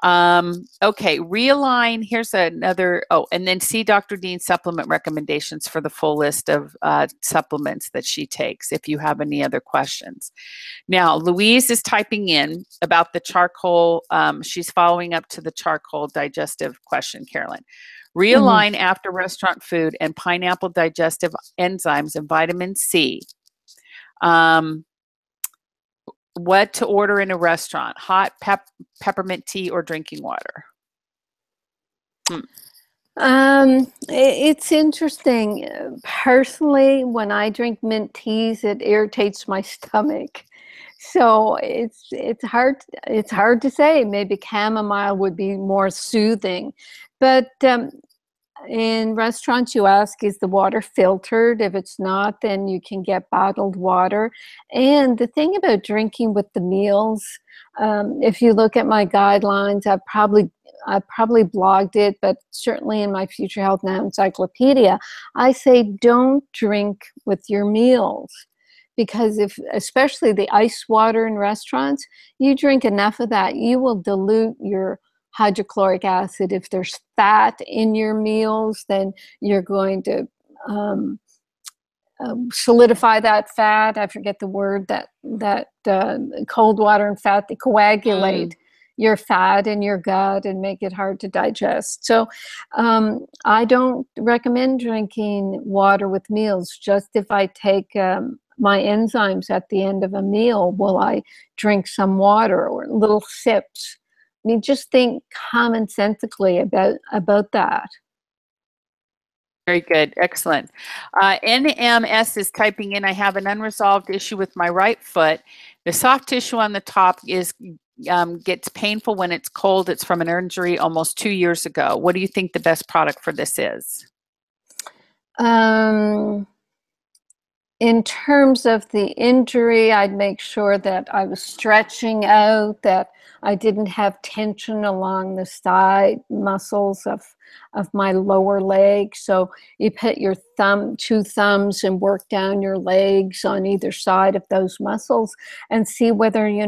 Okay, realign. Here's another, and then see Dr. Dean's supplement recommendations for the full list of supplements that she takes if you have any other questions. Now, Louise is typing in about the charcoal. She's following up to the charcoal digestive question, Carolyn. Realign after restaurant food and pineapple digestive enzymes and vitamin C. What to order in a restaurant, hot peppermint tea or drinking water? It's interesting. Personally, when I drink mint teas, it irritates my stomach. So it's hard to say. Maybe chamomile would be more soothing. But in restaurants, you ask, is the water filtered? If it's not, then you can get bottled water. And the thing about drinking with the meals, if you look at my guidelines, I probably blogged it, but certainly in my Future Health Now encyclopedia, I say don't drink with your meals. Because especially the ice water in restaurants, you drink enough of that, you will dilute your hydrochloric acid. If there's fat in your meals, then you're going to solidify that fat. I forget the word, that cold water and fat, they coagulate your fat in your gut and make it hard to digest. So I don't recommend drinking water with meals. Just if I take my enzymes at the end of a meal, will I drink some water or little sips? I mean, just think commonsensically about that. Very good. Excellent. NMS is typing in, I have an unresolved issue with my right foot. The soft tissue on the top gets painful when it's cold. It's from an injury almost 2 years ago. What do you think the best product for this is? In terms of the injury, I'd make sure that I was stretching out, that I didn't have tension along the side muscles of my lower leg. So you put your two thumbs and work down your legs on either side of those muscles and see whether or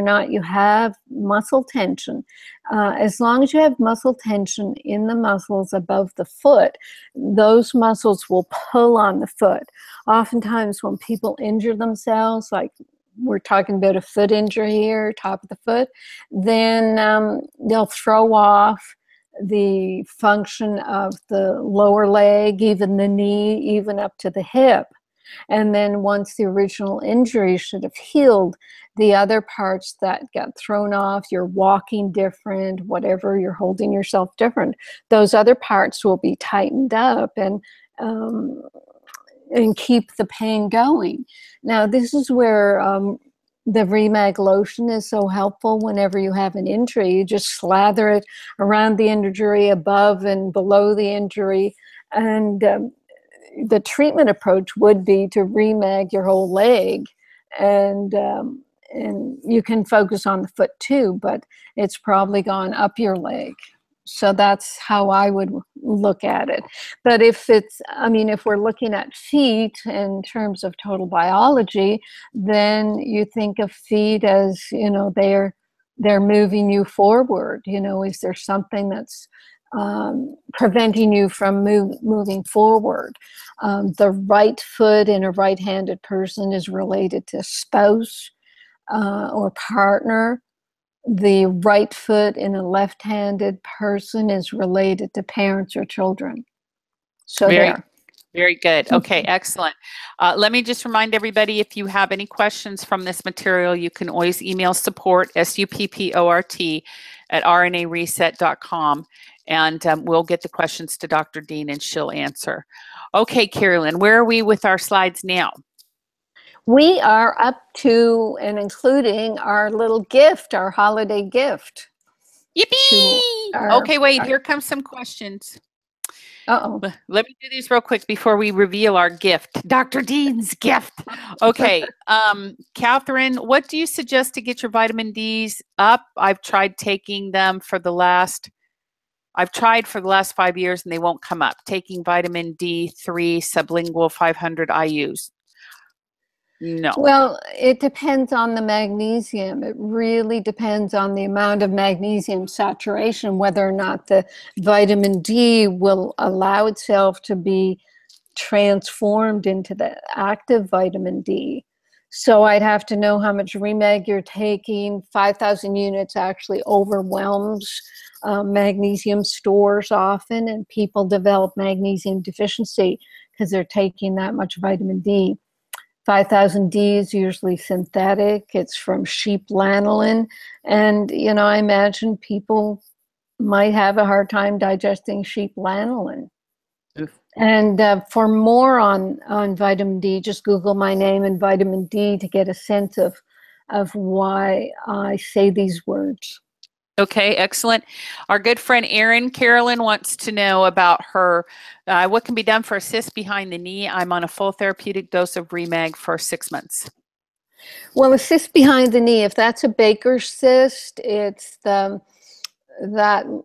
not you have muscle tension. As long as you have muscle tension in the muscles above the foot, those muscles will pull on the foot. Oftentimes when people injure themselves, like we're talking about a foot injury here, top of the foot, then they'll throw off the function of the lower leg, even the knee, even up to the hip. And then once the original injury should have healed, the other parts that got thrown off, you're walking different, whatever, you're holding yourself different, those other parts will be tightened up and keep the pain going. Now, this is where the Remag lotion is so helpful. Whenever you have an injury, you just slather it around the injury, above and below the injury. And the treatment approach would be to Remag your whole leg. And you can focus on the foot too, but it's probably gone up your leg. So that's how I would look at it. But if we're looking at feet in terms of total biology, then you think of feet as, they're moving you forward. Is there something that's preventing you from moving forward? The right foot in a right-handed person is related to spouse or partner. The right foot in a left-handed person is related to parents or children. So very good. Okay, excellent. Let me just remind everybody, if you have any questions from this material, you can always email support, SUPPORT, at rnareset.com, and we'll get the questions to Dr. Dean and she'll answer. Okay, Carolyn, where are we with our slides now? We are up to and including our little gift, our holiday gift. Yippee! Okay, wait, here comes some questions. Uh-oh. Let me do these real quick before we reveal our gift, Dr. Dean's gift. Okay, Catherine, what do you suggest to get your vitamin Ds up? I've tried taking them for the last 5 years and they won't come up. Taking vitamin D3 sublingual 500 IUs. No. Well, it depends on the magnesium. It really depends on the amount of magnesium saturation, whether or not the vitamin D will allow itself to be transformed into the active vitamin D. So I'd have to know how much Remag you're taking. 5,000 units actually overwhelms magnesium stores often, and people develop magnesium deficiency because they're taking that much vitamin D. 5,000 D is usually synthetic. It's from sheep lanolin. And, you know, I imagine people might have a hard time digesting sheep lanolin. Oof. And for more on vitamin D, just Google my name and vitamin D to get a sense of why I say these words. Okay, excellent. Our good friend Erin Carolyn wants to know about her, what can be done for a cyst behind the knee. I'm on a full therapeutic dose of Remag for 6 months. Well, a cyst behind the knee, if that's a Baker's cyst, it's that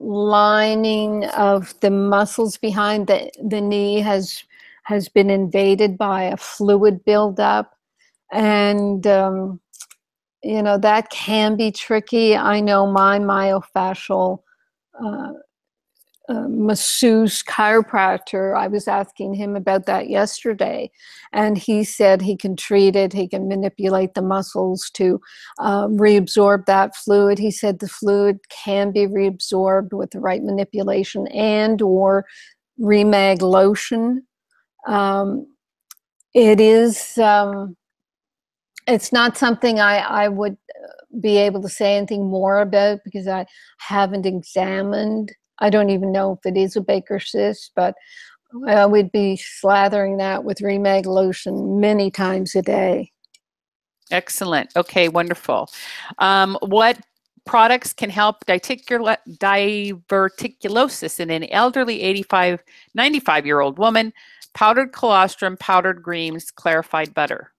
lining of the muscles behind the knee has been invaded by a fluid buildup. And you know, that can be tricky. I know my myofascial masseuse chiropractor, I was asking him about that yesterday, and he said he can treat it, he can manipulate the muscles to reabsorb that fluid. He said the fluid can be reabsorbed with the right manipulation and or Remag lotion. It is it's not something I would be able to say anything more about because I haven't examined. I don't even know if it is a Baker's cyst, but I would be slathering that with Remag lotion many times a day. Excellent. Okay, wonderful. What products can help diverticulosis in an elderly 85, 95-year-old woman? Powdered colostrum, powdered greens, clarified butter.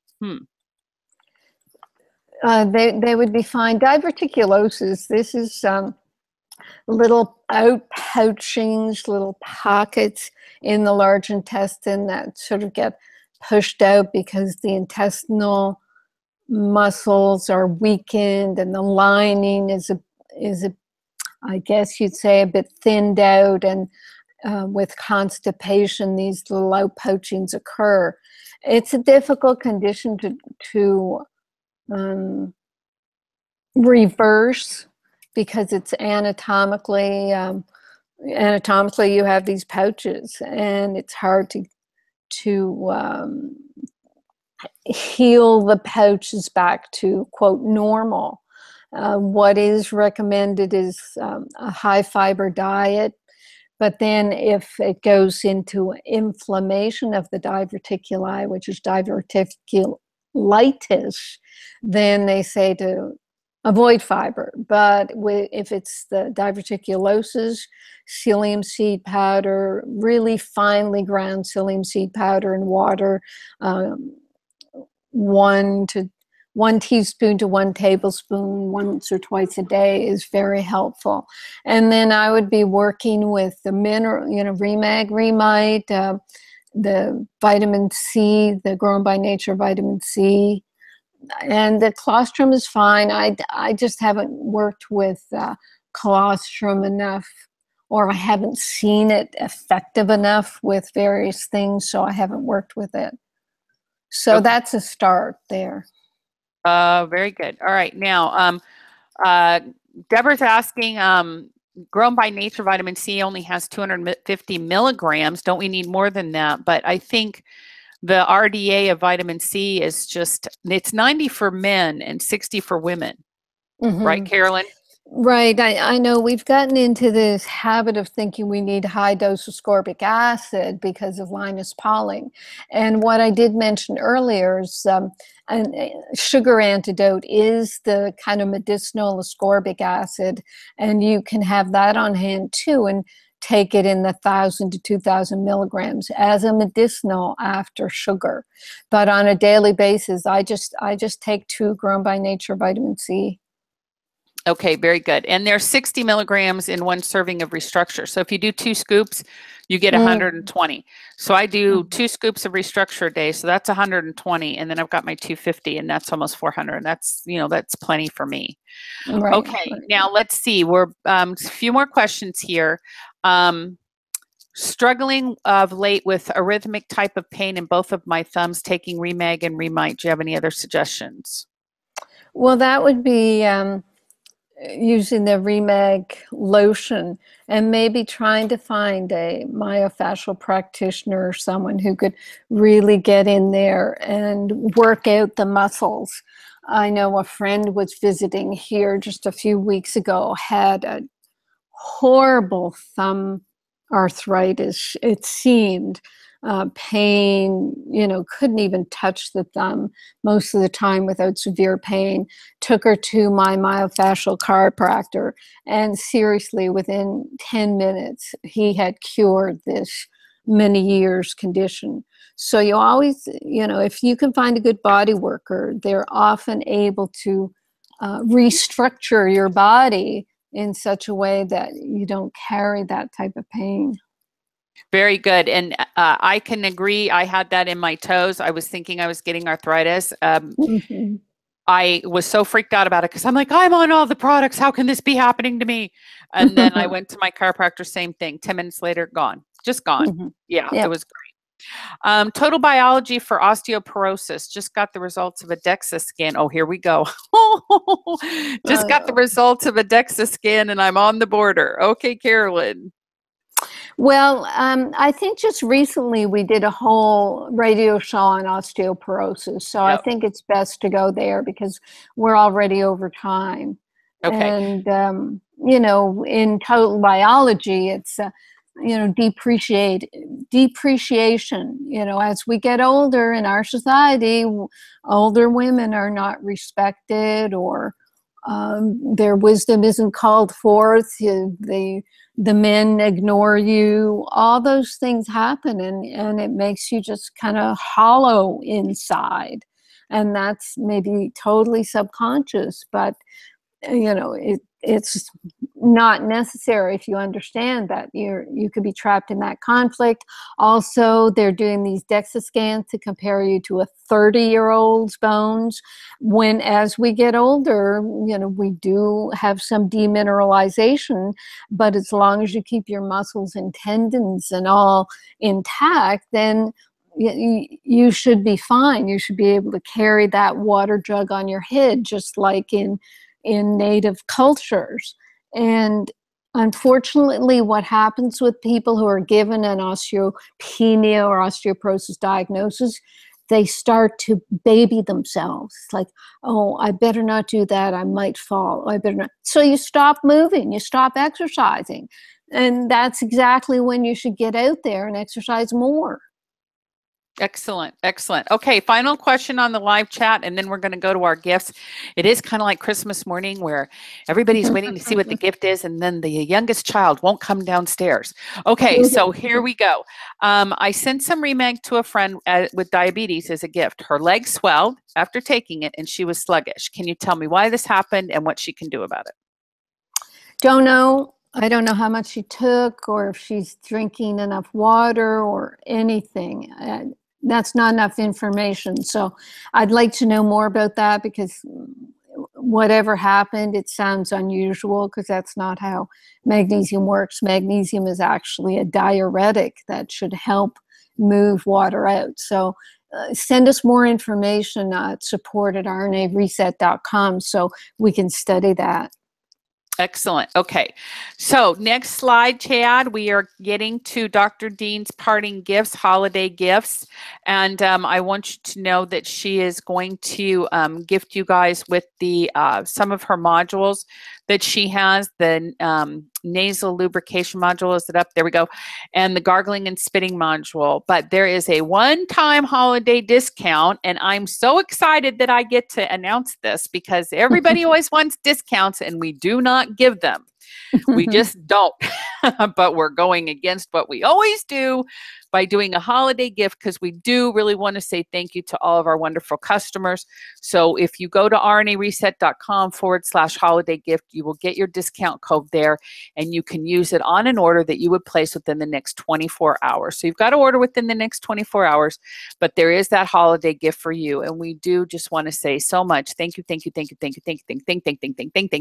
They would be fine. Diverticulosis, this is little outpouchings, little pockets in the large intestine that sort of get pushed out because the intestinal muscles are weakened and the lining is I guess you'd say a bit thinned out, and with constipation these little outpouchings occur. It's a difficult condition to reverse because it's anatomically you have these pouches, and it's hard to heal the pouches back to quote normal. What is recommended is a high fiber diet, but then if it goes into inflammation of the diverticuli, which is diverticulitis, then they say to avoid fiber. But if it's the diverticulosis, psyllium seed powder, really finely ground psyllium seed powder in water, 1 teaspoon to 1 tablespoon once or twice a day is very helpful. And then I would be working with the mineral, Remag, Remite, the vitamin C, the Grown by Nature vitamin C, and the colostrum is fine. I just haven't worked with colostrum enough, or I haven't seen it effective enough with various things, so I haven't worked with it. So Okay. that's a start there. Very good. All right. Now, Deborah's asking, Grown by Nature vitamin C only has 250 milligrams. Don't we need more than that? But I think the RDA of vitamin C is it's 90 for men and 60 for women. Mm-hmm. Right, Carolyn? Right. I know we've gotten into this habit of thinking we need high dose ascorbic acid because of Linus Pauling. And what I did mention earlier is a sugar antidote is the kind of medicinal ascorbic acid, and you can have that on hand too and take it in the 1,000 to 2,000 milligrams as a medicinal after sugar. But on a daily basis, I just take 2 Grown by Nature vitamin C. Okay, very good. And there's 60 milligrams in one serving of Restructure. So if you do 2 scoops, you get 120. So I do 2 scoops of Restructure a day. So that's 120. And then I've got my 250, and that's almost 400. That's, that's plenty for me. Right. Okay, now let's see. We're a few more questions here. Struggling of late with arrhythmic type of pain in both of my thumbs, taking Remag and Remite. Do you have any other suggestions? Well, that would be using the Remag lotion and maybe trying to find a myofascial practitioner or someone who could really get in there and work out the muscles. I know a friend was visiting here just a few weeks ago, had a horrible thumb arthritis, it seemed. Pain, couldn't even touch the thumb most of the time without severe pain. Took her to my myofascial chiropractor, and seriously, within 10 minutes, he had cured this many years condition. So you always, if you can find a good body worker, they're often able to restructure your body in such a way that you don't carry that type of pain. Very good. And I can agree. I had that in my toes. I was thinking I was getting arthritis. I was so freaked out about it because I'm like, I'm on all the products. How can this be happening to me? And then I went to my chiropractor, same thing. 10 minutes later, gone. Just gone. Yeah, it was great. Total biology for osteoporosis. Just got the results of a DEXA scan. Oh, here we go. Just got the results of a DEXA scan, and I'm on the border. Okay, Carolyn. Well, I think just recently we did a whole radio show on osteoporosis. So I think it's best to go there because we're already over time. Okay. And, in total biology, it's, depreciation. As we get older in our society, older women are not respected, or their wisdom isn't called forth. The men ignore you. All those things happen, and it makes you just kind of hollow inside. And that's maybe totally subconscious, but it's not necessary if you understand that you could be trapped in that conflict. Also, they're doing these DEXA scans to compare you to a 30-year-old's bones. When, as we get older, we do have some demineralization, but as long as you keep your muscles and tendons and all intact, then you should be fine. You should be able to carry that water jug on your head, just like in native cultures. And unfortunately, what happens with people who are given an osteopenia or osteoporosis diagnosis, they start to baby themselves. It's like, oh, I better not do that. I might fall. I better not. So you stop moving, you stop exercising. And that's exactly when you should get out there and exercise more. Excellent. Excellent. Okay. Final question on the live chat, and then we're going to go to our gifts. It is kind of like Christmas morning where everybody's waiting to see what the gift is, and then the youngest child won't come downstairs. Okay. So here we go. I sent some Remag to a friend with diabetes as a gift. Her legs swelled after taking it, and she was sluggish. Can you tell me why this happened and what she can do about it? Don't know. I don't know how much she took, or if she's drinking enough water or anything. That's not enough information. So I'd like to know more about that, because whatever happened, it sounds unusual, because that's not how magnesium works. Magnesium is actually a diuretic that should help move water out. So send us more information at support@rnareset.com so we can study that. Excellent. Okay. So next slide, Chad, we are getting to Dr. Dean's parting gifts, holiday gifts. And I want you to know that she is going to gift you guys with the some of her modules that she has. The nasal lubrication module, is it up? There we go. And the gargling and spitting module. But there is a one-time holiday discount, and I'm so excited that I get to announce this, because everybody always wants discounts and we do not give them. We just don't. But we're going against what we always do by doing a holiday gift, because we do really want to say thank you to all of our wonderful customers. So if you go to rnareset.com/holiday gift, you will get your discount code there, and you can use it on an order that you would place within the next 24 hours. So you've got to order within the next 24 hours, but there is that holiday gift for you. And we do just want to say so much thank you, thank you, thank you, thank you, thank you, thank you,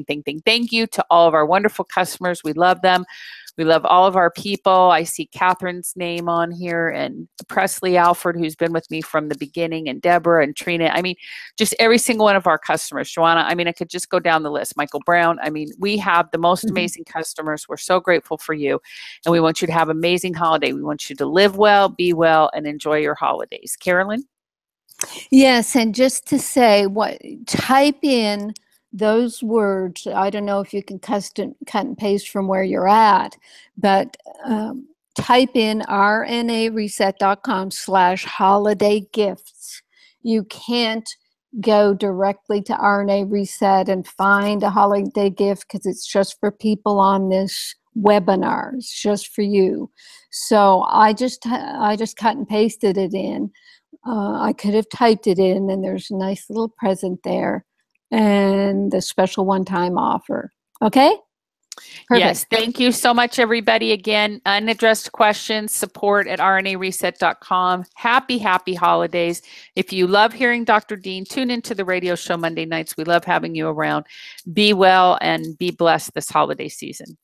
thank you, thank you to all of our wonderful customers. We love them. We love all of our people. I see Catherine's name on here, and Presley Alford, who's been with me from the beginning, and Deborah and Trina. I mean, just every single one of our customers. Joanna, I mean, I could just go down the list. Michael Brown. I mean, we have the most amazing customers. We're so grateful for you. And we want you to have an amazing holiday. We want you to live well, be well, and enjoy your holidays. Carolyn? Yes, and just to say, type in those words. I don't know if you can cut and paste from where you're at, but type in rnareset.com/holiday gifts. You can't go directly to RNA Reset and find a holiday gift, because it's just for people on this webinar. It's just for you. So I just cut and pasted it in. I could have typed it in, and there's a nice little present there, and the special one-time offer. Okay? Perfect. Yes, thank you so much, everybody. Again, unaddressed questions, support@rnareset.com. Happy holidays. If you love hearing Dr. Dean, tune into the radio show Monday nights. We love having you around. Be well and be blessed this holiday season.